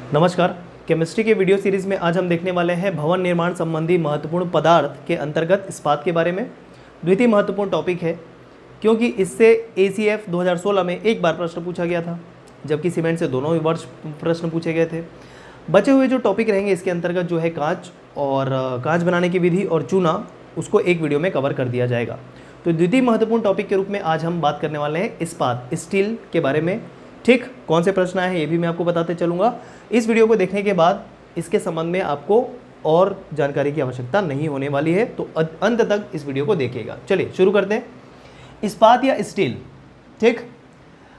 नमस्कार। केमिस्ट्री के video series में आज हम देखने वाले हैं भवन निर्माण संबंधी महत्वपूर्ण पदार्थ के अंतर्गत इस्पात के बारे में। द्वितीय महत्वपूर्ण टॉपिक है क्योंकि इससे ACF 2016 में एक बार प्रश्न पूछा गया था, जबकि सीमेंट से दोनों वर्ष प्रश्न पूछे गए थे। बचे हुए जो टॉपिक रहेंगे इसके अंतर्गत जो है कांच और कांच बनाने की विधि और चूना, उसको एक वीडियो में कवर कर दिया जाएगा। तो द्वितीय महत्वपूर्ण टॉपिक के रूप में आज हम बात करने वाले हैं इस्पात, स्टील के बारे में। ठीक, कौन से प्रश्न आए हैं ये भी मैं आपको बताते चलूँगा। इस वीडियो को देखने के बाद इसके संबंध में आपको और जानकारी की आवश्यकता नहीं होने वाली है, तो अंत तक इस वीडियो को देखिएगा। चलिए शुरू करते हैं। इस्पात या स्टील। ठीक,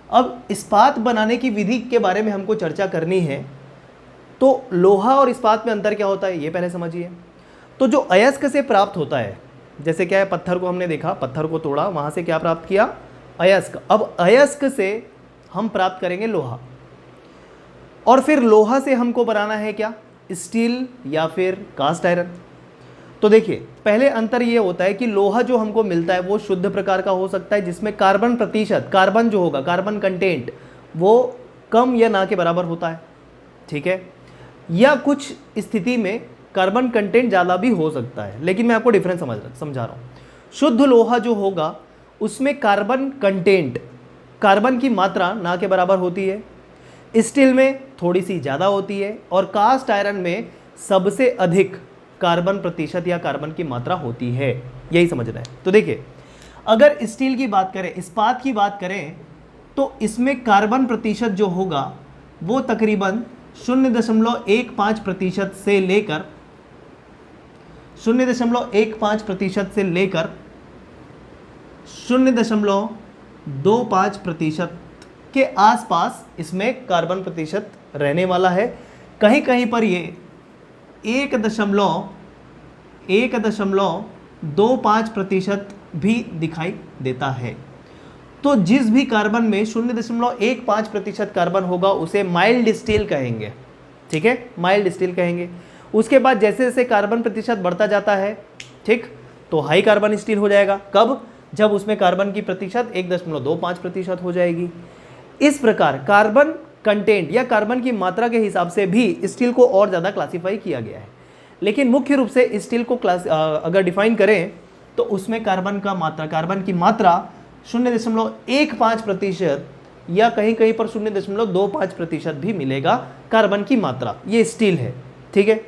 अब इस्पात बनाने की विधि के बारे में हमको चर्चा करनी है, तो लोहा और इस्पात में अंतर क्या होता है ये पहले समझिए। तो जो अयस्क से प्राप्त होता है, जैसे क्या है, पत्थर को हमने देखा, पत्थर को तोड़ा, वहाँ से क्या प्राप्त किया, अयस्क। अब अयस्क से हम प्राप्त करेंगे लोहा, और फिर लोहा से हमको बनाना है क्या, स्टील या फिर कास्ट आयरन। तो देखिए, पहले अंतर ये होता है कि लोहा जो हमको मिलता है वो शुद्ध प्रकार का हो सकता है, जिसमें कार्बन प्रतिशत, कार्बन जो होगा, कार्बन कंटेंट वो कम या ना के बराबर होता है। ठीक है, या कुछ स्थिति में कार्बन कंटेंट ज़्यादा भी हो सकता है, लेकिन मैं आपको डिफरेंस समझा रहा हूँ। शुद्ध लोहा जो होगा उसमें कार्बन कंटेंट, कार्बन की मात्रा ना के बराबर होती है, स्टील में थोड़ी सी ज़्यादा होती है, और कास्ट आयरन में सबसे अधिक कार्बन प्रतिशत या कार्बन की मात्रा होती है। यही समझना है। तो देखिए, अगर स्टील की बात करें, इस्पात की बात करें, तो इसमें कार्बन प्रतिशत जो होगा वो तकरीबन 0.15% से लेकर 0.25% के आसपास इसमें कार्बन प्रतिशत रहने वाला है। कहीं कहीं पर ये 1.25% भी दिखाई देता है। तो जिस भी कार्बन में 0.15% कार्बन होगा उसे माइल्ड स्टील कहेंगे। ठीक है, माइल्ड स्टील कहेंगे। उसके बाद जैसे जैसे कार्बन प्रतिशत बढ़ता जाता है, ठीक, तो हाई कार्बन स्टील हो जाएगा। कब? जब उसमें कार्बन की प्रतिशत 1.25% हो जाएगी। इस प्रकार कार्बन कंटेंट या कार्बन की मात्रा के हिसाब से भी स्टील को और ज़्यादा क्लासिफाई किया गया है। लेकिन मुख्य रूप से स्टील को अगर डिफाइन करें तो उसमें कार्बन की मात्रा 0.15% या कहीं कहीं पर 0.25% भी मिलेगा कार्बन की मात्रा। ये स्टील है। ठीक है,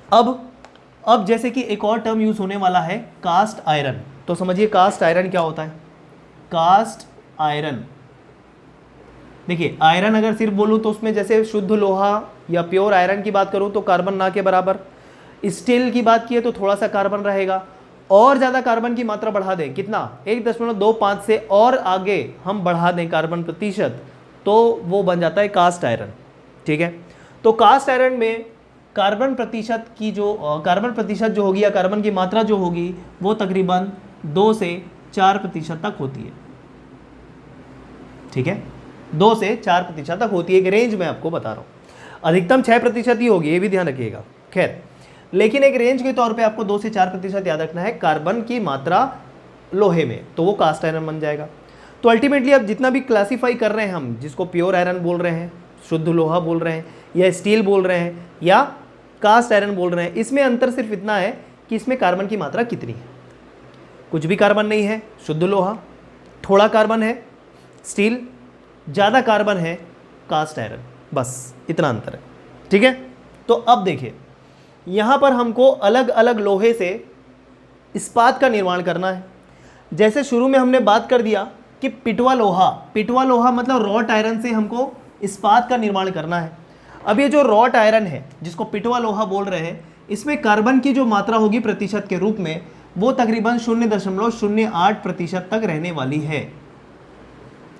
अब जैसे कि एक और टर्म यूज होने वाला है, कास्ट आयरन। तो समझिए कास्ट आयरन क्या होता है। कास्ट आयरन, देखिए, आयरन अगर सिर्फ बोलूँ तो उसमें जैसे शुद्ध लोहा या प्योर आयरन की बात करूँ तो कार्बन ना के बराबर। स्टील की बात किए तो थोड़ा सा कार्बन रहेगा, और ज़्यादा कार्बन की मात्रा बढ़ा दें, कितना, 1.25 से और आगे हम बढ़ा दें कार्बन प्रतिशत, तो वो बन जाता है कास्ट आयरन। ठीक है, तो कास्ट आयरन में कार्बन प्रतिशत जो होगी या कार्बन की मात्रा जो होगी वो तकरीबन 2 से 4% तक होती है। ठीक है, 2 से 4% तक होती है। एक रेंज में आपको बता रहा हूँ, अधिकतम 6% ही होगी, ये भी ध्यान रखिएगा। खैर, लेकिन एक रेंज के तौर पे आपको 2 से 4% याद रखना है कार्बन की मात्रा लोहे में, तो वो कास्ट आयरन बन जाएगा। तो अल्टीमेटली अब जितना भी क्लासीफाई कर रहे हैं हम, जिसको प्योर आयरन बोल रहे हैं, शुद्ध लोहा बोल रहे हैं, या स्टील बोल रहे हैं, या कास्ट आयरन बोल रहे हैं, इसमें अंतर सिर्फ इतना है कि इसमें कार्बन की मात्रा कितनी है। कुछ भी कार्बन नहीं है शुद्ध लोहा, थोड़ा कार्बन है स्टील, ज़्यादा कार्बन है कास्ट आयरन, बस इतना अंतर है। ठीक है, तो अब देखिए, यहाँ पर हमको अलग अलग लोहे से इस्पात का निर्माण करना है। जैसे शुरू में हमने बात कर दिया कि पिटवा लोहा मतलब रॉट आयरन से हमको इस्पात का निर्माण करना है। अब ये जो रॉट आयरन है जिसको पिटवा लोहा बोल रहे हैं, इसमें कार्बन की जो मात्रा होगी प्रतिशत के रूप में वो तकरीबन 0.08% तक रहने वाली है।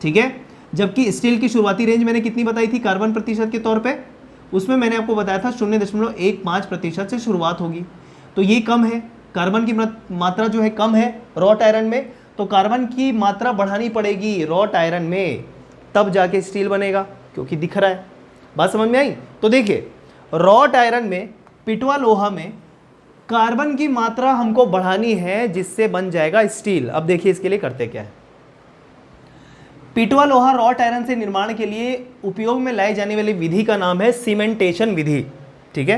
ठीक है, जबकि स्टील की शुरुआती रेंज मैंने कितनी बताई थी कार्बन प्रतिशत के तौर पे, उसमें मैंने आपको बताया था 0.15% से शुरुआत होगी। तो ये कम है, कार्बन की मात्रा जो है कम है रॉट आयरन में, तो कार्बन की मात्रा बढ़ानी पड़ेगी रॉट आयरन में, तब जाके स्टील बनेगा, क्योंकि दिख रहा है। बात समझ में आई? तो देखिए, रॉट आयरन में, पिटवा लोहा में कार्बन की मात्रा हमको बढ़ानी है जिससे बन जाएगा स्टील। अब देखिए इसके लिए करते क्या है। पिटवा लोहा रॉट आयरन से निर्माण के लिए उपयोग में लाई जाने वाली विधि का नाम है सीमेंटेशन विधि। ठीक है,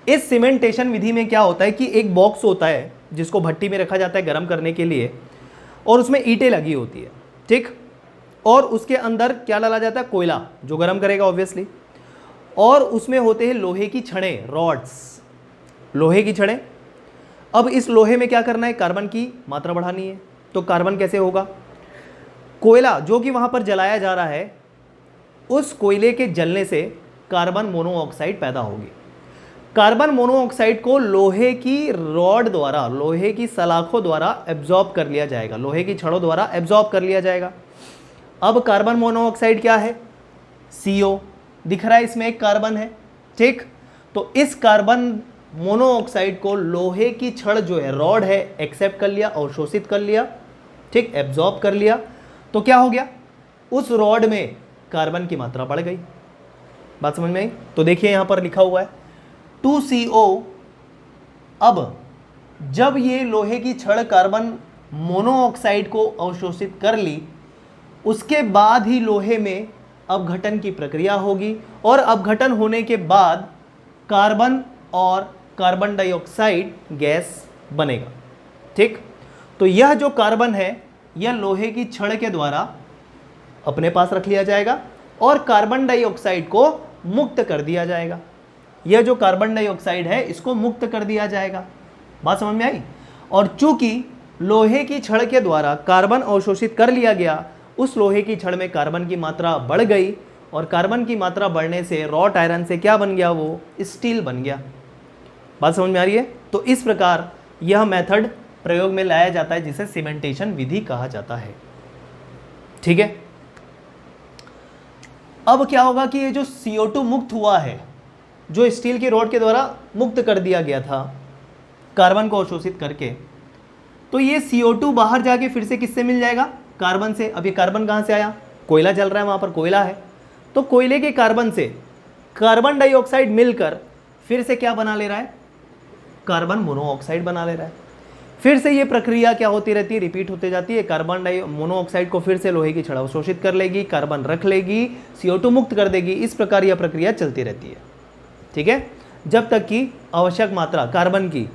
इस सीमेंटेशन विधि में क्या होता है कि एक बॉक्स होता है जिसको भट्टी में रखा जाता है गर्म करने के लिए, और उसमें ईंटें लगी होती है। ठीक, और उसके अंदर क्या डाला जाता है, कोयला, जो गर्म करेगा ऑब्वियसली, और उसमें होते हैं लोहे की छड़ें, रॉड्स, लोहे की छड़ें। अब इस लोहे में क्या करना है, कार्बन की मात्रा बढ़ानी है। तो कार्बन कैसे होगा, कोयला जो कि वहां पर जलाया जा रहा है, उस कोयले के जलने से कार्बन मोनोऑक्साइड पैदा होगी। कार्बन मोनोऑक्साइड को लोहे की रॉड द्वारा, लोहे की सलाखों द्वारा एब्जॉर्ब कर लिया जाएगा, लोहे की छड़ों द्वारा एब्जॉर्ब कर लिया जाएगा। अब कार्बन मोनोऑक्साइड क्या है, CO, दिख रहा है इसमें एक कार्बन है। ठीक, तो इस कार्बन मोनोऑक्साइड को लोहे की छड़ जो है, रॉड है, एक्सेप्ट कर लिया, अवशोषित कर लिया। ठीक, एब्जॉर्ब कर लिया। तो क्या हो गया, उस रॉड में कार्बन की मात्रा बढ़ गई। बात समझ में आई? तो देखिए यहां पर लिखा हुआ है 2CO। अब जब ये लोहे की छड़ कार्बन मोनोऑक्साइड को अवशोषित कर ली, उसके बाद ही लोहे में अपघटन की प्रक्रिया होगी, और अपघटन होने के बाद कार्बन और कार्बन डाइऑक्साइड गैस बनेगा। ठीक, तो यह जो कार्बन है यह लोहे की छड़ के द्वारा अपने पास रख लिया जाएगा और कार्बन डाइऑक्साइड को मुक्त कर दिया जाएगा। यह जो कार्बन डाइऑक्साइड है इसको मुक्त कर दिया जाएगा। बात समझ में आई? और चूंकि लोहे की छड़ के द्वारा कार्बन अवशोषित कर लिया गया, उस लोहे की छड़ में कार्बन की मात्रा बढ़ गई, और कार्बन की मात्रा बढ़ने से रॉट आयरन से क्या बन गया, वो स्टील बन गया। बात समझ में आ रही है? तो इस प्रकार यह मेथड प्रयोग में लाया जाता है जिसे सीमेंटेशन विधि कहा जाता है। ठीक है, अब क्या होगा कि ये जो CO2 मुक्त हुआ है, जो स्टील के रॉड के द्वारा मुक्त कर दिया गया था कार्बन को अवशोषित करके, तो ये CO2 बाहर जाके फिर से किससे मिल जाएगा, कार्बन से। अब ये कार्बन कहां से आया, कोयला जल रहा है, वहां पर कोयला है, तो कोयले के कार्बन से कार्बन डाइऑक्साइड मिलकर फिर से क्या बना ले रहा है, कार्बन मोनोऑक्साइड बना ले रहा है। फिर से ये प्रक्रिया क्या होती रहती है, रिपीट होते जाती है। कार्बन मोनोऑक्साइड को फिर से लोहे की छड़ अवशोषित कर लेगी, कार्बन रख लेगी, CO2 मुक्त कर देगी। इस प्रकार यह प्रक्रिया चलती रहती है। ठीक है, जब तक कि आवश्यक मात्रा कार्बन की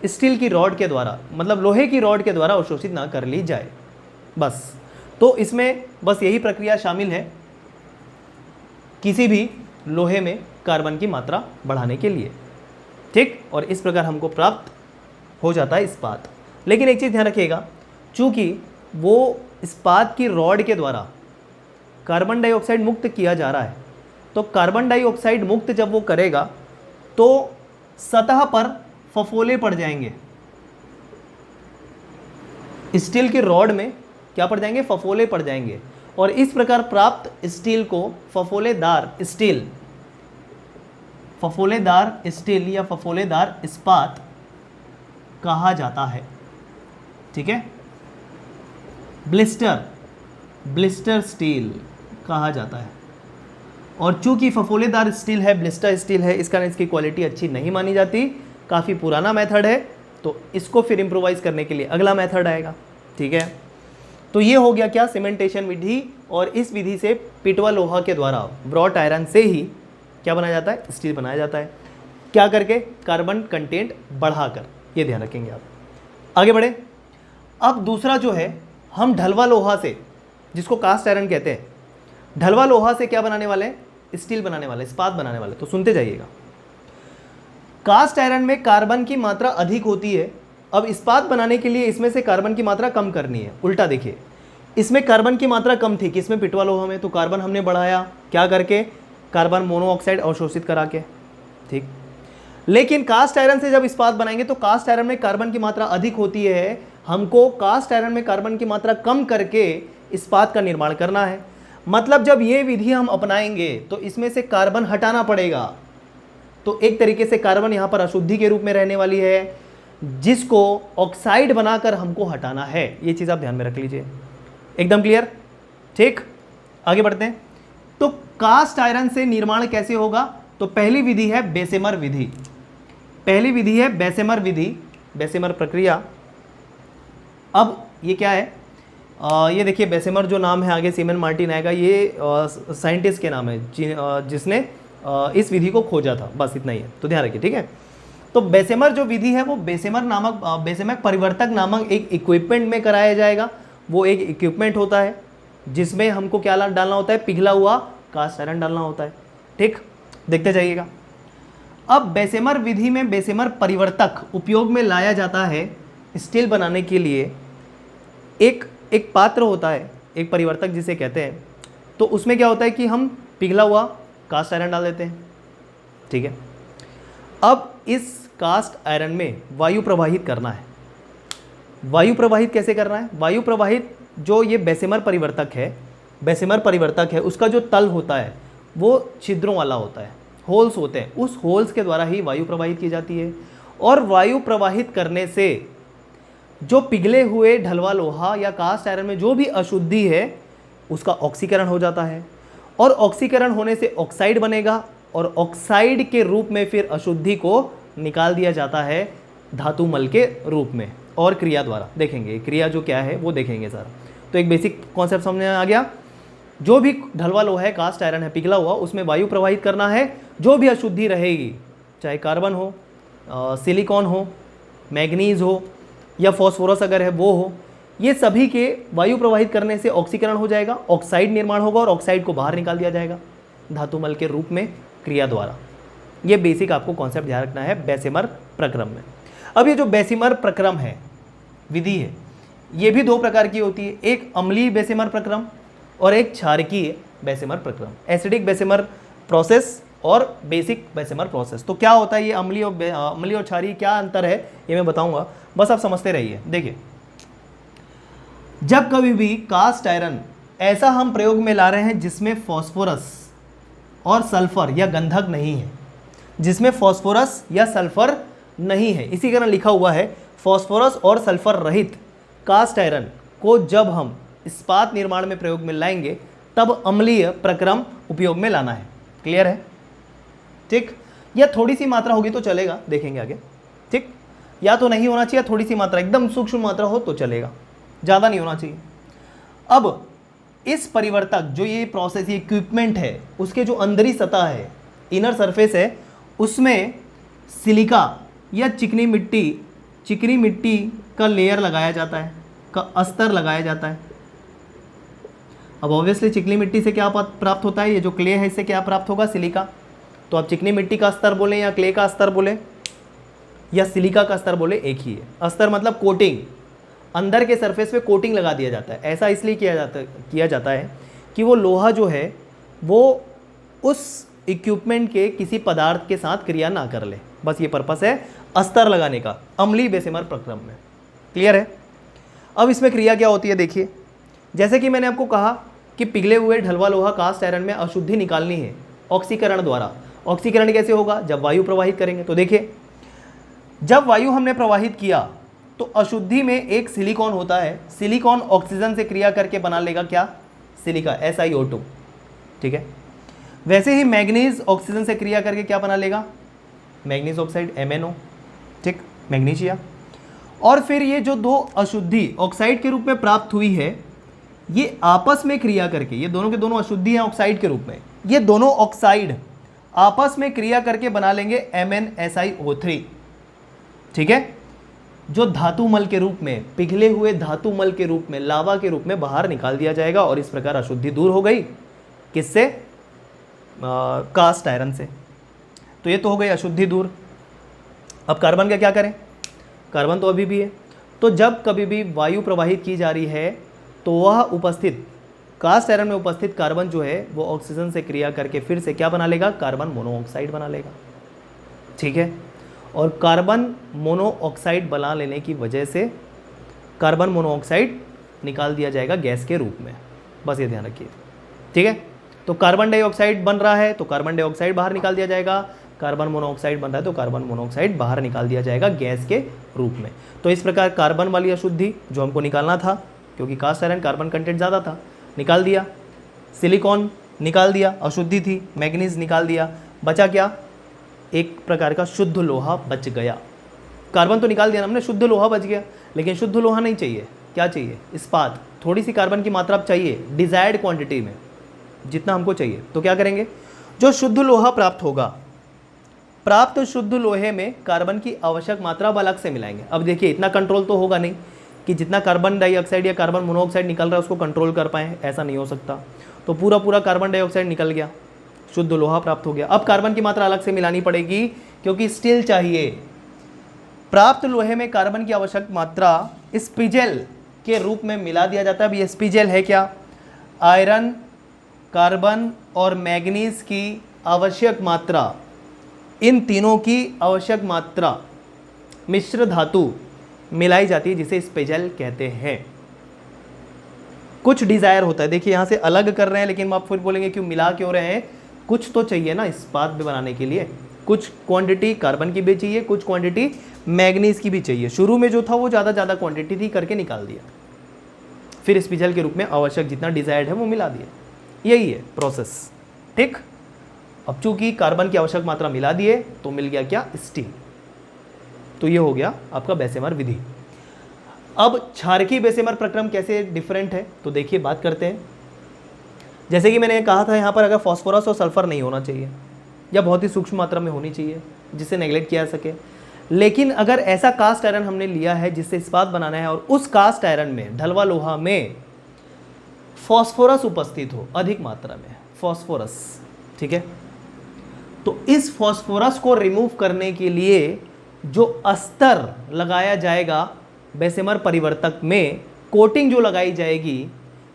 स्टील की रॉड के द्वारा, मतलब लोहे की रॉड के द्वारा अवशोषित ना कर ली जाए। बस, तो इसमें बस यही प्रक्रिया शामिल है किसी भी लोहे में कार्बन की मात्रा बढ़ाने के लिए। ठीक, और इस प्रकार हमको प्राप्त हो जाता है इस्पात। लेकिन एक चीज़ ध्यान रखिएगा, चूंकि वो इस्पात की रॉड के द्वारा कार्बन डाइऑक्साइड मुक्त किया जा रहा है, तो कार्बन डाइऑक्साइड मुक्त जब वो करेगा तो सतह पर फफोले पड़ जाएंगे। स्टील की रॉड में क्या पड़ जाएंगे, फफोले पड़ जाएंगे, और इस प्रकार प्राप्त स्टील को फफोलेदार स्टील, फफोलेदार स्टील या फफोलेदार इस्पात कहा जाता है। ठीक है, ब्लिस्टर स्टील कहा जाता है। और चूंकि फफोलेदार स्टील है, ब्लिस्टर स्टील है, इस कारण इसकी क्वालिटी अच्छी नहीं मानी जाती, काफ़ी पुराना मेथड है, तो इसको फिर इम्प्रोवाइज करने के लिए अगला मेथड आएगा। ठीक है, तो ये हो गया क्या, सीमेंटेशन विधि। और इस विधि से पिटवा लोहा के द्वारा, ब्रॉट आयरन से ही क्या बनाया जाता है, स्टील बनाया जाता है। क्या करके, कार्बन कंटेंट बढ़ाकर, ये ध्यान रखेंगे आप। आगे बढ़े। अब दूसरा जो है, हम ढलवा लोहा से, जिसको कास्ट आयरन कहते हैं, ढलवा लोहा से क्या बनाने वाले हैं, स्टील बनाने वाले, इस्पात बनाने वाले। तो सुनते जाइएगा। कास्ट आयरन में कार्बन की मात्रा अधिक होती है। अब इस्पात बनाने के लिए इसमें से कार्बन की मात्रा कम करनी है। उल्टा देखिए, इसमें कार्बन की मात्रा कम थी, किसमें, पिटवा लोहा में, तो कार्बन हमने बढ़ाया, क्या करके, कार्बन मोनोऑक्साइड अवशोषित करा के। ठीक, लेकिन कास्ट आयरन से जब इस्पात बनाएंगे तो कास्ट आयरन में कार्बन की मात्रा अधिक होती है, हमको कास्ट आयरन में कार्बन की मात्रा कम करके इस्पात का निर्माण करना है। मतलब जब ये विधि हम अपनाएंगे तो इसमें से कार्बन हटाना पड़ेगा। तो एक तरीके से कार्बन यहाँ पर अशुद्धि के रूप में रहने वाली है, जिसको ऑक्साइड बनाकर हमको हटाना है। ये चीज़ आप ध्यान में रख लीजिए। एकदम क्लियर? ठीक, आगे बढ़ते हैं। तो कास्ट आयरन से निर्माण कैसे होगा? तो पहली विधि है बेसेमर विधि। पहली विधि है बेसेमर विधि, बेसेमर प्रक्रिया। अब ये क्या है ये देखिए बेसेमर जो नाम है आगे सीमेन मार्टिन आएगा, ये साइंटिस्ट के नाम है जिसने इस विधि को खोजा था, बस इतना ही है, तो ध्यान रखिए, ठीक है। तो बेसेमर जो विधि है वो बेसेमर परिवर्तक नामक एक इक्विपमेंट में कराया जाएगा। वो एक इक्विपमेंट होता है जिसमें हमको क्या डालना होता है, पिघला हुआ कास्ट आयरन डालना होता है, ठीक, देखते जाइएगा। अब बेसेमर विधि में बेसेमर परिवर्तक उपयोग में लाया जाता है स्टील बनाने के लिए। एक पात्र होता है, एक परिवर्तक जिसे कहते हैं, तो उसमें क्या होता है कि हम पिघला हुआ कास्ट आयरन डाल देते हैं, ठीक है। अब इस कास्ट आयरन में वायु प्रवाहित करना है। वायु प्रवाहित कैसे करना है? वायु प्रवाहित जो ये बेसेमर परिवर्तक है उसका जो तल होता है वो छिद्रों वाला होता है, होल्स होते हैं, उस होल्स के द्वारा ही वायु प्रवाहित की जाती है। और वायु प्रवाहित करने से जो पिघले हुए ढलवा लोहा या कास्ट आयरन में जो भी अशुद्धि है उसका ऑक्सीकरण हो जाता है, और ऑक्सीकरण होने से ऑक्साइड बनेगा, और ऑक्साइड के रूप में फिर अशुद्धि को निकाल दिया जाता है धातु मल के रूप में और क्रिया द्वारा। देखेंगे क्रिया जो क्या है वो देखेंगे सारा। तो एक बेसिक कॉन्सेप्ट समझ में आ गया। जो भी ढलवा लोहा है, कास्ट आयरन है, पिघला हुआ, उसमें वायु प्रवाहित करना है। जो भी अशुद्धि रहेगी, चाहे कार्बन हो, सिलिकॉन हो, मैग्नीज हो, या फॉस्फोरस अगर है वो हो, ये सभी के वायु प्रवाहित करने से ऑक्सीकरण हो जाएगा, ऑक्साइड निर्माण होगा और ऑक्साइड को बाहर निकाल दिया जाएगा धातुमल के रूप में क्रिया द्वारा। ये बेसिक आपको कॉन्सेप्ट ध्यान रखना है बेसेमर प्रक्रम में। अब ये जो बेसेमर प्रक्रम है, विधि है, ये भी दो प्रकार की होती है, एक अम्लीय बेसेमर प्रक्रम और एक क्षारकीय बेसेमर प्रक्रम, एसिडिक बेसेमर प्रोसेस और बेसिक बेसेमर प्रोसेस। तो क्या होता है ये अम्लीय और क्षारीय, क्या अंतर है ये मैं बताऊंगा, बस आप समझते रहिए। देखिए, जब कभी भी कास्ट आयरन ऐसा हम प्रयोग में ला रहे हैं जिसमें फॉस्फोरस और सल्फर या गंधक नहीं है, जिसमें फॉस्फोरस या सल्फर नहीं है, इसी कारण लिखा हुआ है फॉस्फोरस और सल्फर रहित कास्ट आयरन को जब हम इस्पात निर्माण में प्रयोग में लाएंगे तब अम्लीय प्रक्रम उपयोग में लाना है। क्लियर है? ठीक, या थोड़ी सी मात्रा होगी तो चलेगा, देखेंगे आगे, ठीक, या तो नहीं होना चाहिए, थोड़ी सी मात्रा, एकदम सूक्ष्म मात्रा हो तो चलेगा, ज़्यादा नहीं होना चाहिए। अब इस परिवर्तक जो ये प्रोसेस, ये इक्विपमेंट है, उसके जो अंदरी सतह है, इनर सरफेस है, उसमें सिलिका या चिकनी मिट्टी का लेयर लगाया जाता है, का अस्तर लगाया जाता है। अब ऑब्वियसली चिकनी मिट्टी से क्या प्राप्त होता है, ये जो क्ले है इससे क्या प्राप्त होगा, सिलिका। तो आप चिकनी मिट्टी का अस्तर बोले या क्ले का अस्तर बोले या सिलिका का अस्तर बोले, एक ही है। अस्तर मतलब कोटिंग, अंदर के सरफेस पे कोटिंग लगा दिया जाता है। ऐसा इसलिए किया जाता है कि वो लोहा जो है वो उस इक्विपमेंट के किसी पदार्थ के साथ क्रिया ना कर ले, बस ये पर्पस है अस्तर लगाने का अम्लीय बेसेमर प्रक्रम में। क्लियर है? अब इसमें क्रिया क्या होती है देखिए, जैसे कि मैंने आपको कहा कि पिघले हुए ढलवा लोहा कास्ट आयरन में अशुद्धि निकालनी है ऑक्सीकरण द्वारा। ऑक्सीकरण कैसे होगा, जब वायु प्रवाहित करेंगे। तो देखिए, जब वायु हमने प्रवाहित किया तो अशुद्धि में एक सिलिकॉन होता है, सिलिकॉन ऑक्सीजन से क्रिया करके बना लेगा क्या, सिलिका, SiO2, ठीक है। वैसे ही मैग्नीज ऑक्सीजन से क्रिया करके क्या बना लेगा, मैग्नीज ऑक्साइड, MnO, ठीक, मैग्नीशिया। और फिर ये जो दो अशुद्धि ऑक्साइड के रूप में प्राप्त हुई है, ये आपस में क्रिया करके, ये दोनों के दोनों अशुद्धि हैं ऑक्साइड के रूप में, ये दोनों ऑक्साइड आपस में क्रिया करके बना लेंगे MnSiO3, ठीक है, जो धातुमल के रूप में, पिघले हुए धातुमल के रूप में, लावा के रूप में बाहर निकाल दिया जाएगा। और इस प्रकार अशुद्धि दूर हो गई, किससे, कास्ट आयरन से। तो ये तो हो गई अशुद्धि दूर। अब कार्बन का क्या करें, कार्बन तो अभी भी है। तो जब कभी भी वायु प्रवाहित की जा रही है तो वह उपस्थित कास्ट आयरन में उपस्थित कार्बन जो है वो ऑक्सीजन से क्रिया करके फिर से क्या बना लेगा, कार्बन मोनोऑक्साइड बना लेगा, ठीक है। और कार्बन मोनोऑक्साइड बना लेने की वजह से कार्बन मोनोऑक्साइड निकाल दिया जाएगा गैस के रूप में, बस ये ध्यान रखिए, ठीक है। तो कार्बन डाइऑक्साइड बन रहा है तो कार्बन डाइऑक्साइड बाहर निकाल दिया जाएगा, कार्बन मोनोऑक्साइड बन रहा है तो कार्बन मोनोऑक्साइड बाहर निकाल दिया जाएगा गैस के रूप में। तो इस प्रकार कार्बन वाली अशुद्धि जो हमको निकालना था, क्योंकि कास्ट आयरन कार्बन कंटेंट ज़्यादा था, निकाल दिया, सिलिकॉन निकाल दिया, अशुद्धि थी, मैग्नीज निकाल दिया, बचा क्या, एक प्रकार का शुद्ध लोहा बच गया। कार्बन तो निकाल दिया हमने, शुद्ध लोहा बच गया, लेकिन शुद्ध लोहा नहीं चाहिए, क्या चाहिए? इस्पात। थोड़ी सी कार्बन की मात्रा अब चाहिए डिजायर्ड क्वांटिटी में, जितना हमको चाहिए। तो क्या करेंगे, जो शुद्ध लोहा प्राप्त होगा, प्राप्त शुद्ध लोहे में कार्बन की आवश्यक मात्रा अब अलग से मिलाएंगे। अब देखिए इतना कंट्रोल तो होगा नहीं कि जितना कार्बन डाइऑक्साइड या कार्बन मोनोऑक्साइड निकल रहा है उसको कंट्रोल कर पाएँ, ऐसा नहीं हो सकता। तो पूरा कार्बन डाइऑक्साइड निकल गया, शुद्ध लोहा प्राप्त हो गया। अब कार्बन की मात्रा अलग से मिलानी पड़ेगी क्योंकि स्टील चाहिए। प्राप्त लोहे में कार्बन की आवश्यक मात्रा स्पिजेल के रूप में मिला दिया जाता है। अब ये स्पिजेल है क्या? आयरन, कार्बन और मैग्नीज की आवश्यक मात्रा, इन तीनों की आवश्यक मात्रा मिश्र धातु मिलाई जाती है जिसे स्पिजेल कहते हैं। कुछ डिजायर होता है, देखिए यहाँ से अलग कर रहे हैं लेकिन आप फिर बोलेंगे क्यों मिला क्यों रहे हैं? कुछ तो चाहिए ना इस्पात भी बनाने के लिए, कुछ क्वांटिटी कार्बन की भी चाहिए, कुछ क्वांटिटी मैग्नीज की भी चाहिए। शुरू में जो था वो ज़्यादा क्वांटिटी थी करके निकाल दिया, फिर स्पिजेल के रूप में आवश्यक जितना डिजायर्ड है वो मिला दिया। यही है प्रोसेस, ठीक। अब चूंकि कार्बन की आवश्यक मात्रा मिला दिए तो मिल गया क्या? स्टील। तो ये हो गया आपका बेसेमर विधि। अब क्षारकीय बेसेमर प्रक्रम कैसे डिफरेंट है तो देखिए बात करते हैं। जैसे कि मैंने कहा था यहाँ पर अगर फास्फोरस और सल्फर नहीं होना चाहिए या बहुत ही सूक्ष्म मात्रा में होनी चाहिए जिससे नेग्लेक्ट किया जा सके। लेकिन अगर ऐसा कास्ट आयरन हमने लिया है जिससे इस्पात बनाना है और उस कास्ट आयरन में, ढलवा लोहा में फास्फोरस उपस्थित हो अधिक मात्रा में, फास्फोरस, ठीक है, तो इस फास्फोरस को रिमूव करने के लिए जो अस्तर लगाया जाएगा बेसेमर परिवर्तक में, कोटिंग जो लगाई जाएगी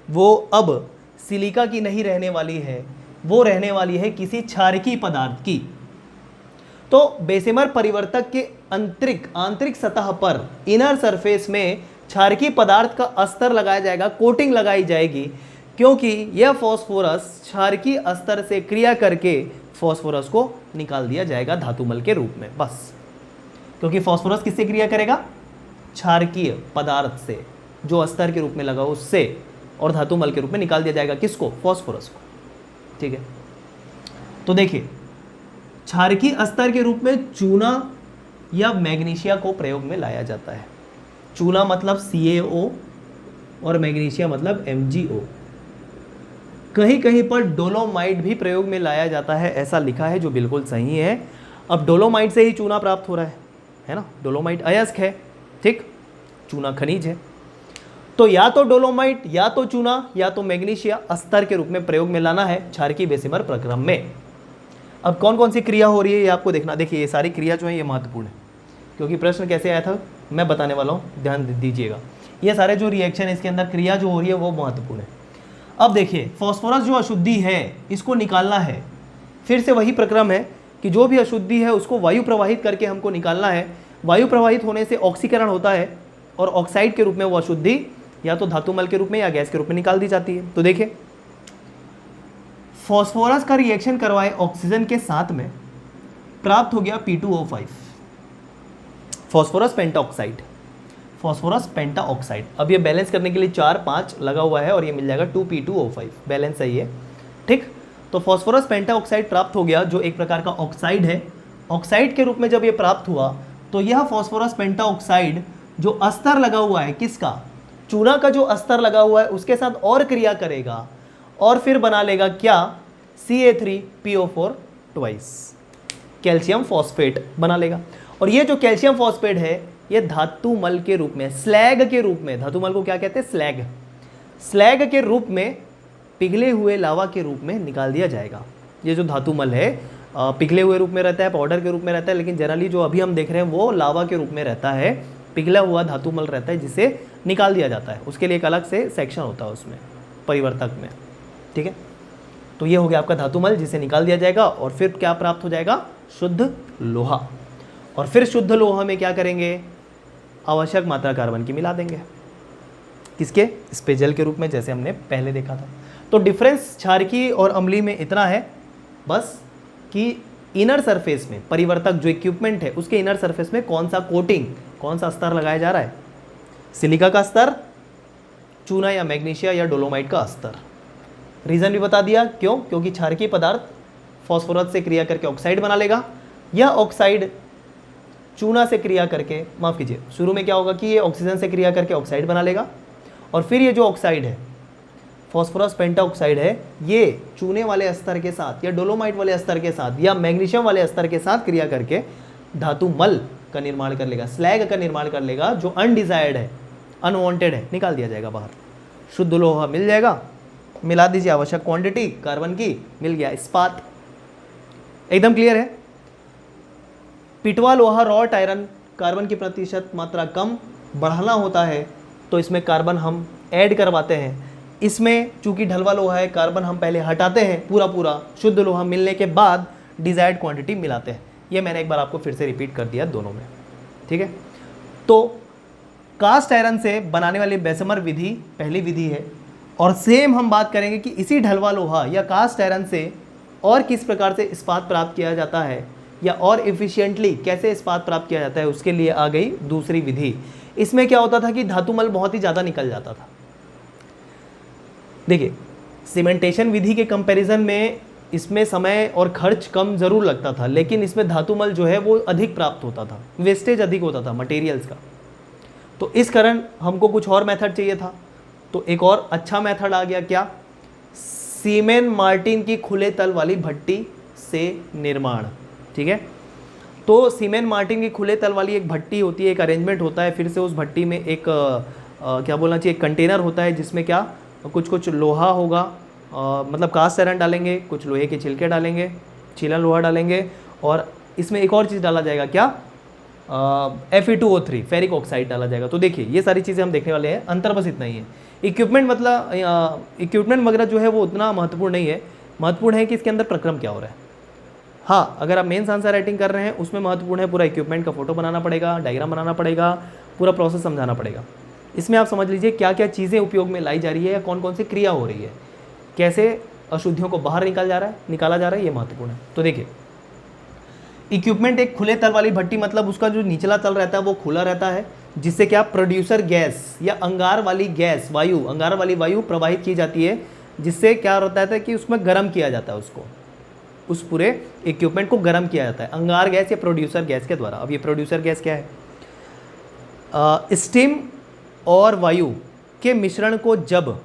वो अब सिलिका की नहीं रहने वाली है, वो रहने वाली है किसी क्षारकीय पदार्थ की। तो बेसेमर परिवर्तक के आंतरिक सतह पर, इनर सरफेस में क्षारकीय पदार्थ का अस्तर लगाया जाएगा, कोटिंग लगाई जाएगी, क्योंकि यह फास्फोरस क्षारकीय अस्तर से क्रिया करके फास्फोरस को निकाल दिया जाएगा धातुमल के रूप में। बस, क्योंकि फास्फोरस किससे क्रिया करेगा? क्षारकीय पदार्थ से, जो अस्तर के रूप में लगा उससे, और धातुमल के रूप में निकाल दिया जाएगा किसको? फास्फोरस को, ठीक है। तो देखिए क्षारकीय अस्तर के रूप में चूना या मैग्नीशिया को प्रयोग में लाया जाता है। चूना मतलब CaO और मैग्नीशिया मतलब MgO। कहीं कहीं पर डोलोमाइट भी प्रयोग में लाया जाता है, ऐसा लिखा है, जो बिल्कुल सही है। अब डोलोमाइट से ही चूना प्राप्त हो रहा है ना, डोलोमाइट अयस्क है, ठीक, चूना खनिज है। तो या तो डोलोमाइट या तो चूना या तो मैग्नीशिया अस्तर के रूप में प्रयोग में लाना है क्षारकीय बेसेमर प्रक्रम में। अब कौन कौन सी क्रिया हो रही है ये आपको देखना। देखिए ये सारी क्रिया जो है ये महत्वपूर्ण है, क्योंकि प्रश्न कैसे आया था मैं बताने वाला हूँ, ध्यान दीजिएगा। ये सारे जो रिएक्शन है इसके अंदर क्रिया जो हो रही है वो महत्वपूर्ण है। अब देखिए फास्फोरस जो अशुद्धि है इसको निकालना है, फिर से वही प्रक्रम है कि जो भी अशुद्धि है उसको वायु प्रवाहित करके हमको निकालना है। वायु प्रवाहित होने से ऑक्सीकरण होता है और ऑक्साइड के रूप में वो अशुद्धि या तो धातुमल के रूप में या गैस के रूप में निकाल दी जाती है। तो देखिए फास्फोरस का रिएक्शन करवाए ऑक्सीजन के साथ में प्राप्त हो गया P2O5, phosphorus pentoxide, phosphorus pentoxide. अब ये बैलेंस करने के लिए 4-5 लगा हुआ है और ये मिल जाएगा 2P2O5, बैलेंस सही है, ठीक। तो फास्फोरस पेंटाऑक्साइड प्राप्त हो गया जो एक प्रकार का ऑक्साइड है। ऑक्साइड के रूप में जब ये प्राप्त हुआ तो यह फास्फोरस पेंटाऑक्साइड जो अस्तर लगा हुआ है किसका? चूना का जो अस्तर लगा हुआ है उसके साथ और क्रिया करेगा और फिर बना लेगा क्या? Ca3PO4 ट्वाइस, कैल्शियम फॉस्फेट बना लेगा। और ये जो कैल्शियम फॉस्फेट है ये धातुमल के रूप में, स्लैग के रूप में, धातुमल को क्या कहते हैं? स्लैग, स्लैग के रूप में पिघले हुए लावा के रूप में निकाल दिया जाएगा। ये जो धातुमल है पिघले हुए रूप में रहता है, पाउडर के रूप में रहता है, लेकिन जनरली जो अभी हम देख रहे हैं वो लावा के रूप में रहता है, पिघला हुआ धातुमल रहता है जिसे निकाल दिया जाता है। उसके लिए एक अलग से सेक्शन होता है उसमें परिवर्तक में, ठीक है। तो ये हो गया आपका धातुमल जिसे निकाल दिया जाएगा और फिर क्या प्राप्त हो जाएगा? शुद्ध लोहा। और फिर शुद्ध लोहा में क्या करेंगे? आवश्यक मात्रा कार्बन की मिला देंगे, किसके? स्पेजल के रूप में, जैसे हमने पहले देखा था। तो डिफरेंस क्षारकीय और अम्लीय में इतना है बस कि इनर सरफेस में परिवर्तक जो इक्विपमेंट है उसके इनर सरफेस में कौन सा कोटिंग, कौन सा स्तर लगाया जा रहा है? सिलिका का स्तर, चूना या मैग्नीशिया या डोलोमाइट का स्तर। रीजन भी बता दिया, क्यों? क्योंकि क्षारकीय पदार्थ फास्फोरस से क्रिया करके ऑक्साइड बना लेगा, यह ऑक्साइड चूना से क्रिया करके, माफ कीजिए, शुरू में क्या होगा कि ये ऑक्सीजन से क्रिया करके ऑक्साइड बना लेगा, और फिर ये जो ऑक्साइड है फॉस्फोरस पेंटाऑक्साइड है, ये चूने वाले स्तर के साथ या डोलोमाइट वाले स्तर के साथ या मैग्नीशियम वाले स्तर के साथ क्रिया करके धातु मल का निर्माण कर लेगा, स्लैग का निर्माण कर लेगा, जो अनडिजायर्ड है, अनवांटेड है, निकाल दिया जाएगा बाहर। शुद्ध लोहा मिल जाएगा, मिला दीजिए आवश्यक क्वांटिटी कार्बन की, मिल गया इस्पात। एकदम क्लियर है। पिटवा लोहा रॉट आयरन, कार्बन की प्रतिशत मात्रा कम बढ़ाना होता है तो इसमें कार्बन हम ऐड करवाते हैं। इसमें चूंकि ढलवा लोहा है, कार्बन हम पहले हटाते हैं पूरा पूरा, शुद्ध लोहा मिलने के बाद डिजायर्ड क्वांटिटी मिलाते हैं। ये मैंने एक बार आपको फिर से रिपीट कर दिया दोनों में, ठीक है। तो कास्ट आयरन से बनाने वाली बेसमर विधि पहली विधि है, और सेम हम बात करेंगे कि इसी ढलवा लोहा या कास्ट आयरन से और किस प्रकार से इस्पात प्राप्त किया जाता है या और इफिशिएंटली कैसे इस्पात प्राप्त किया जाता है, उसके लिए आ गई दूसरी विधि। इसमें क्या होता था कि धातुमल बहुत ही ज़्यादा निकल जाता था। देखिए, सीमेंटेशन विधि के कंपैरिजन में इसमें समय और खर्च कम ज़रूर लगता था, लेकिन इसमें धातुमल जो है वो अधिक प्राप्त होता था, वेस्टेज अधिक होता था मटेरियल्स का। तो इस कारण हमको कुछ और मेथड चाहिए था, तो एक और अच्छा मेथड आ गया, क्या? सीमेन मार्टिन की खुले तल वाली भट्टी से निर्माण, ठीक है। तो सीमेन मार्टिन की खुले तल वाली एक भट्टी होती है, एक अरेंजमेंट होता है, फिर से उस भट्टी में एक क्या बोलना चाहिए, एक कंटेनर होता है जिसमें क्या कुछ लोहा होगा, मतलब कास्ट आयरन डालेंगे, कुछ लोहे के छिलके डालेंगे, छीलन लोहा डालेंगे, और इसमें एक और चीज़ डाला जाएगा, क्या? Fe2O3 फेरिक ऑक्साइड डाला जाएगा। तो देखिए ये सारी चीज़ें हम देखने वाले हैं, अंतर बस इतना ही है। इक्विपमेंट मतलब इक्विपमेंट वगैरह जो है वो उतना महत्वपूर्ण नहीं है, महत्वपूर्ण है कि इसके अंदर प्रक्रम क्या हो रहा है। हाँ, अगर आप मेंस आंसर राइटिंग कर रहे हैं उसमें महत्वपूर्ण है पूरा इक्विपमेंट का फोटो बनाना पड़ेगा, डायग्राम बनाना पड़ेगा, पूरा प्रोसेस समझाना पड़ेगा। इसमें आप समझ लीजिए क्या क्या चीज़ें उपयोग में लाई जा रही है या कौन कौन सी क्रिया हो रही है, कैसे अशुद्धियों को बाहर निकाला जा रहा है, ये महत्वपूर्ण है। तो देखिए, इक्विपमेंट एक खुले तल वाली भट्टी, मतलब उसका जो निचला तल रहता है वो खुला रहता है, जिससे क्या प्रोड्यूसर गैस या अंगार वाली गैस, वायु, अंगार वाली वायु प्रवाहित की जाती है, जिससे क्या होता है कि उसमें गर्म किया जाता है, उसको, उस पूरे इक्विपमेंट को गर्म किया जाता है अंगार गैस या प्रोड्यूसर गैस के द्वारा। अब ये प्रोड्यूसर गैस क्या है? स्टीम और वायु के मिश्रण को जब,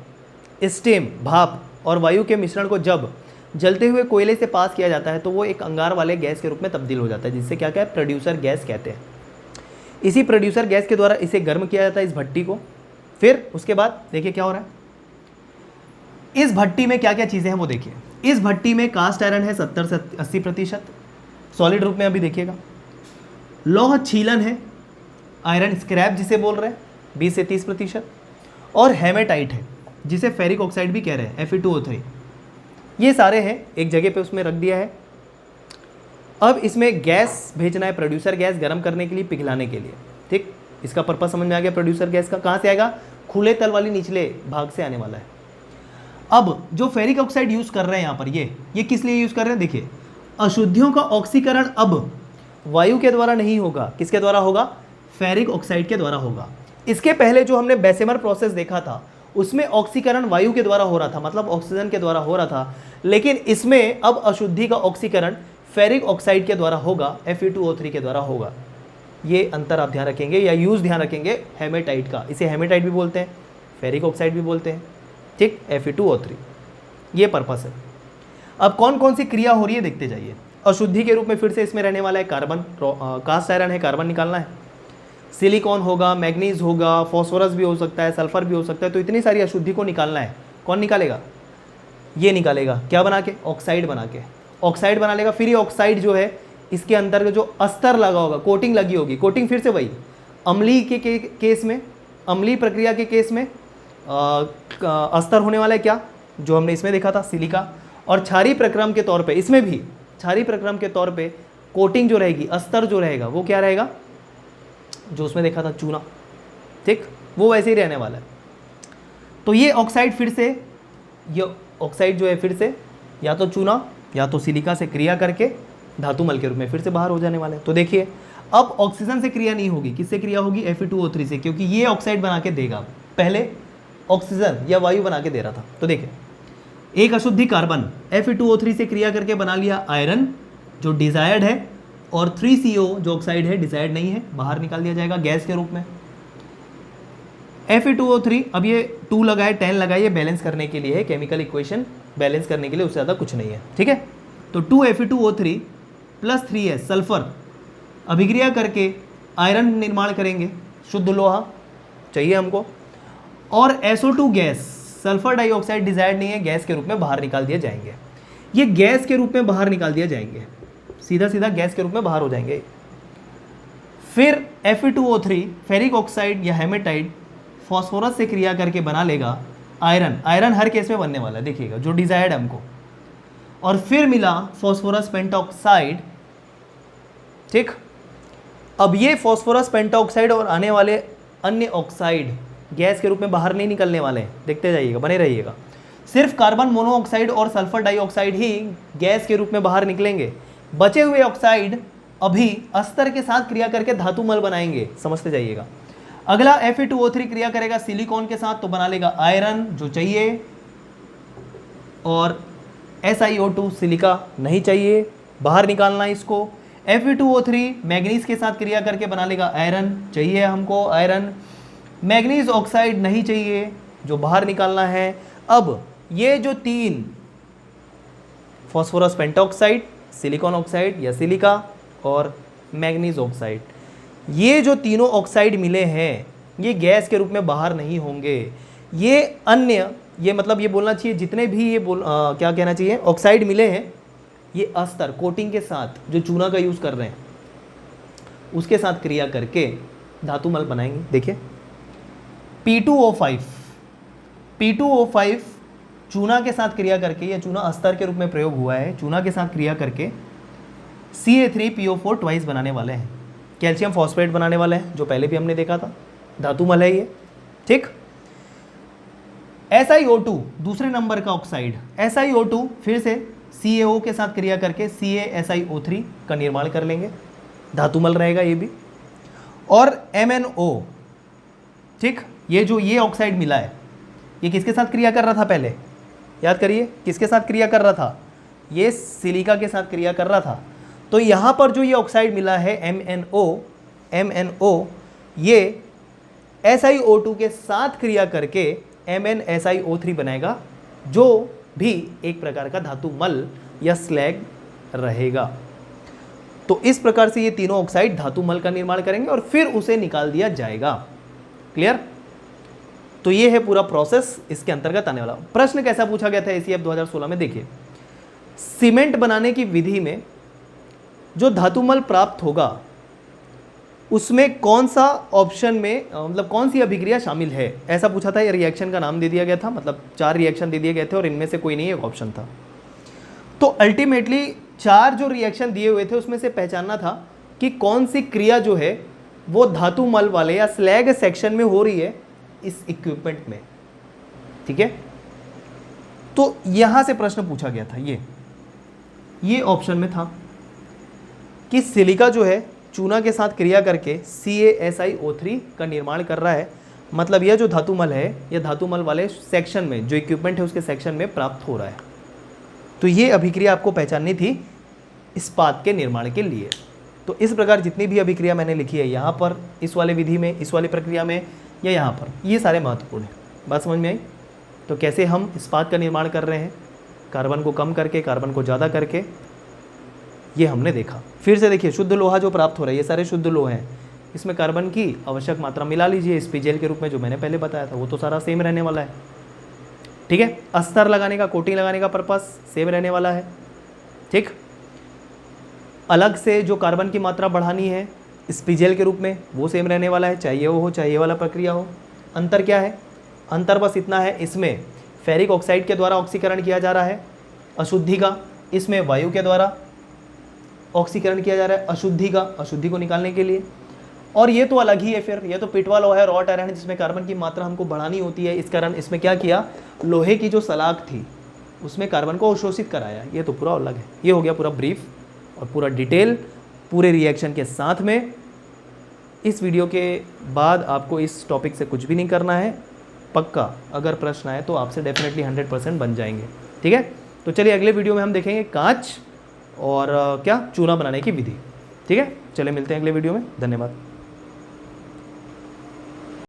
स्टीम भाप और वायु के मिश्रण को जब जलते हुए कोयले से पास किया जाता है तो वो एक अंगार वाले गैस के रूप में तब्दील हो जाता है, जिससे क्या क्या है, प्रोड्यूसर गैस कहते हैं। इसी प्रोड्यूसर गैस के द्वारा इसे गर्म किया जाता है, इस भट्टी को। फिर उसके बाद देखिए क्या हो रहा है, इस भट्टी में क्या क्या चीज़ें हैं वो देखिए। इस भट्टी में कास्ट आयरन है 70 से 80%, सॉलिड रूप में, अभी देखिएगा। लौह छीलन है, आयरन स्क्रैप जिसे बोल रहे हैं, 20 से 30%, और हेमेटाइट है जिसे फेरिक ऑक्साइड भी कह रहे हैं, Fe2O3। ये सारे हैं, एक जगह पे उसमें रख दिया है। अब इसमें गैस भेजना है, प्रोड्यूसर गैस गर्म करने के लिए, पिघलाने के लिए, ठीक। इसका पर्पस समझ में आ गया। प्रोड्यूसर गैस का कहाँ से आएगा? खुले तल वाली निचले भाग से आने वाला है। अब जो फेरिक ऑक्साइड यूज़ कर रहे हैं यहाँ पर, ये किस लिए यूज़ कर रहे हैं? देखिए, अशुद्धियों का ऑक्सीकरण अब वायु के द्वारा नहीं होगा, किसके द्वारा होगा? फेरिक ऑक्साइड के द्वारा होगा। इसके पहले जो हमने बेसेमर प्रोसेस देखा था उसमें ऑक्सीकरण वायु के द्वारा हो रहा था, मतलब ऑक्सीजन के द्वारा हो रहा था, लेकिन इसमें अब अशुद्धि का ऑक्सीकरण फेरिक ऑक्साइड के द्वारा होगा, Fe2O3 के द्वारा होगा। ये अंतर आप ध्यान रखेंगे या यूज ध्यान रखेंगे हेमेटाइट का। इसे हेमेटाइट भी बोलते हैं, फेरिक ऑक्साइड भी बोलते हैं, ठीक, Fe2O3। ये पर्पस है। अब कौन कौन सी क्रिया हो रही है देखते जाइए। अशुद्धि के रूप में फिर से इसमें रहने वाला है कार्बन, कास्ट आयरन है, कार्बन निकालना है, सिलिकॉन होगा, मैग्नीज होगा, फॉस्फोरस भी हो सकता है, सल्फर भी हो सकता है। तो इतनी सारी अशुद्धि को निकालना है। कौन निकालेगा? ये निकालेगा, क्या बना के? ऑक्साइड बना के, ऑक्साइड बना लेगा। फिर ये ऑक्साइड जो है इसके अंदर जो अस्तर लगा होगा, कोटिंग लगी होगी, कोटिंग फिर से वही अम्लीय के केस में, अम्लीय प्रक्रिया के केस में अस्तर होने वाला है, क्या जो हमने इसमें देखा था, सिलिका। और क्षारीय प्रक्रम के तौर पे, इसमें भी क्षारीय प्रक्रम के तौर पे कोटिंग जो रहेगी, अस्तर जो रहेगा वो क्या रहेगा? जो उसमें देखा था चूना, ठीक, वो वैसे ही रहने वाला है। तो ये ऑक्साइड फिर से, ये ऑक्साइड जो है फिर से या तो चूना या तो सिलिका से क्रिया करके धातुमल के रूप में फिर से बाहर हो जाने वाले हैं। तो देखिए, अब ऑक्सीजन से क्रिया नहीं होगी, किससे क्रिया होगी? Fe2O3 से, क्योंकि ये ऑक्साइड बना के देगा, पहले ऑक्सीजन या वायु बना के दे रहा था। तो देखिए, एक अशुद्धि कार्बन Fe2O3 से क्रिया करके बना लिया आयरन जो डिजायर्ड है, और 3CO जो ऑक्साइड है डिजायर्ड नहीं है, बाहर निकाल दिया जाएगा गैस के रूप में। Fe2O3, अब ये 2 लगाए 10 लगाए, ये बैलेंस करने के लिए है, केमिकल इक्वेशन बैलेंस करने के लिए, उससे ज़्यादा कुछ नहीं है, ठीक है। तो 2Fe2O3 प्लस 3S सल्फर अभिक्रिया करके आयरन निर्माण करेंगे, शुद्ध लोहा चाहिए हमको, और SO2 gas, sulphur dioxide desired नहीं है, गैस के रूप में बाहर निकाल दिए जाएंगे। ये गैस के रूप में बाहर निकाल दिए जाएंगे, सीधा सीधा गैस के रूप में बाहर हो जाएंगे। फिर Fe2O3 फेरिक ऑक्साइड या हेमेटाइट फॉस्फोरस से क्रिया करके बना लेगा आयरन, आयरन हर केस में बनने वाला है, देखिएगा जो डिजायर्ड है हमको, और फिर मिला फॉस्फोरस पेंटाऑक्साइड, ठीक। अब ये फॉस्फोरस पेंटाऑक्साइड और आने वाले अन्य ऑक्साइड गैस के रूप में बाहर नहीं निकलने वाले हैं, देखते जाइएगा, बने रहिएगा। सिर्फ कार्बन मोनोऑक्साइड और सल्फर डाइऑक्साइड ही गैस के रूप में बाहर निकलेंगे, बचे हुए ऑक्साइड अभी अस्तर के साथ क्रिया करके धातु मल बनाएंगे, समझते जाइएगा। अगला Fe2O3 क्रिया करेगा सिलिकॉन के साथ तो बना लेगा आयरन जो चाहिए, और SiO2 सिलिका नहीं चाहिए, बाहर निकालना इसको। Fe2O3 मैग्नीज के साथ क्रिया करके बना लेगा आयरन, चाहिए हमको आयरन। मैग्नीज ऑक्साइड नहीं चाहिए, जो बाहर निकालना है। अब ये जो 3 फॉस्फोरस पेंटाऑक्साइड, सिलिकॉन ऑक्साइड या सिलिका और मैग्नीज ऑक्साइड, ये जो तीनों ऑक्साइड मिले हैं ये गैस के रूप में बाहर नहीं होंगे। ये अन्य, ये मतलब ये बोलना चाहिए जितने भी ये क्या कहना चाहिए, ऑक्साइड मिले हैं, ये अस्तर कोटिंग के साथ जो चूना का यूज़ कर रहे हैं उसके साथ क्रिया करके धातु मल बनाएंगे। देखिए P2O5, P2O5 चूना के साथ क्रिया करके, या चूना अस्तर के रूप में प्रयोग हुआ है, चूना के साथ क्रिया करके Ca3PO4 ट्वाइस बनाने वाले हैं, कैल्शियम फॉस्फेट बनाने वाले हैं, जो पहले भी हमने देखा था, धातु मल है ये, ठीक। SiO2 दूसरे नंबर का ऑक्साइड, SiO2 फिर से CaO के साथ क्रिया करके CaSiO3 का निर्माण कर लेंगे, धातु मल रहेगा ये भी। और MnO, ठीक, ये जो ये ऑक्साइड मिला है ये किसके साथ क्रिया कर रहा था पहले, याद करिए किसके साथ क्रिया कर रहा था, ये सिलिका के साथ क्रिया कर रहा था। तो यहाँ पर जो ये ऑक्साइड मिला है MnO, ये SiO2 के साथ क्रिया करके MnSiO3 बनाएगा, जो भी एक प्रकार का धातु मल या स्लैग रहेगा। तो इस प्रकार से ये तीनों ऑक्साइड धातु मल का निर्माण करेंगे और फिर उसे निकाल दिया जाएगा। क्लियर? तो ये है पूरा प्रोसेस इसके अंतर्गत आने वाला। प्रश्न कैसा पूछा गया था ACF 2016 में, देखिए सीमेंट बनाने की विधि में जो धातु मल प्राप्त होगा उसमें कौन सा ऑप्शन में, मतलब कौन सी अभिक्रिया शामिल है, ऐसा पूछा था। ये रिएक्शन का नाम दे दिया गया था, मतलब 4 रिएक्शन दे दिए गए थे और इनमें से कोई नहीं एक ऑप्शन था। तो अल्टीमेटली 4 जो रिएक्शन दिए हुए थे उसमें से पहचानना था कि कौन सी क्रिया जो है वो धातु मल वाले या स्लैग सेक्शन में हो रही है इस इक्विपमेंट में, ठीक है। तो यहां से प्रश्न पूछा गया था, ये ऑप्शन में था कि सिलिका जो है चूना के साथ क्रिया करके CaSiO3 का निर्माण कर रहा है, मतलब यह जो धातु मल है यह धातु मल वाले सेक्शन में, जो इक्विपमेंट है उसके सेक्शन में प्राप्त हो रहा है। तो ये अभिक्रिया आपको पहचाननी थी इस्पात के निर्माण के लिए। तो इस प्रकार जितनी भी अभिक्रिया मैंने लिखी है यहाँ पर, इस वाले विधि में, इस वाली प्रक्रिया में या यहाँ पर, ये सारे महत्वपूर्ण हैं। बात समझ में आई? तो कैसे हम इस्पात का निर्माण कर रहे हैं, कार्बन को कम करके कार्बन को ज़्यादा करके, ये हमने देखा। फिर से देखिए शुद्ध लोहा जो प्राप्त हो रहा है, ये सारे शुद्ध लोहे हैं, इसमें कार्बन की आवश्यक मात्रा मिला लीजिए स्पीजेल के रूप में, जो मैंने पहले बताया था वो तो सारा सेम रहने वाला है, ठीक है। अस्तर लगाने का, कोटिंग लगाने का पर्पस सेम रहने वाला है, ठीक। अलग से जो कार्बन की मात्रा बढ़ानी है स्पीजेल के रूप में वो सेम रहने वाला है, चाहिए वो हो चाहिए वाला प्रक्रिया हो। अंतर क्या है? अंतर बस इतना है, इसमें फेरिक ऑक्साइड के द्वारा ऑक्सीकरण किया जा रहा है अशुद्धि का, इसमें वायु के द्वारा ऑक्सीकरण किया जा रहा है अशुद्धि का, अशुद्धि को निकालने के लिए। और ये तो अलग ही है, फिर ये तो पिटवा लोहा है, रॉट आयरन है, जिसमें कार्बन की मात्रा हमको बढ़ानी होती है। इस कारण इसमें क्या किया, लोहे की जो सलाख थी उसमें कार्बन को अवशोषित कराया। ये तो पूरा अलग है। ये हो गया पूरा ब्रीफ और पूरा डिटेल पूरे रिएक्शन के साथ में। इस वीडियो के बाद आपको इस टॉपिक से कुछ भी नहीं करना है, पक्का अगर प्रश्न आए तो आपसे डेफिनेटली 100% बन जाएंगे, ठीक है। तो चलिए अगले वीडियो में हम देखेंगे कांच और क्या चूना बनाने की विधि, ठीक है। चलिए मिलते हैं अगले वीडियो में, धन्यवाद।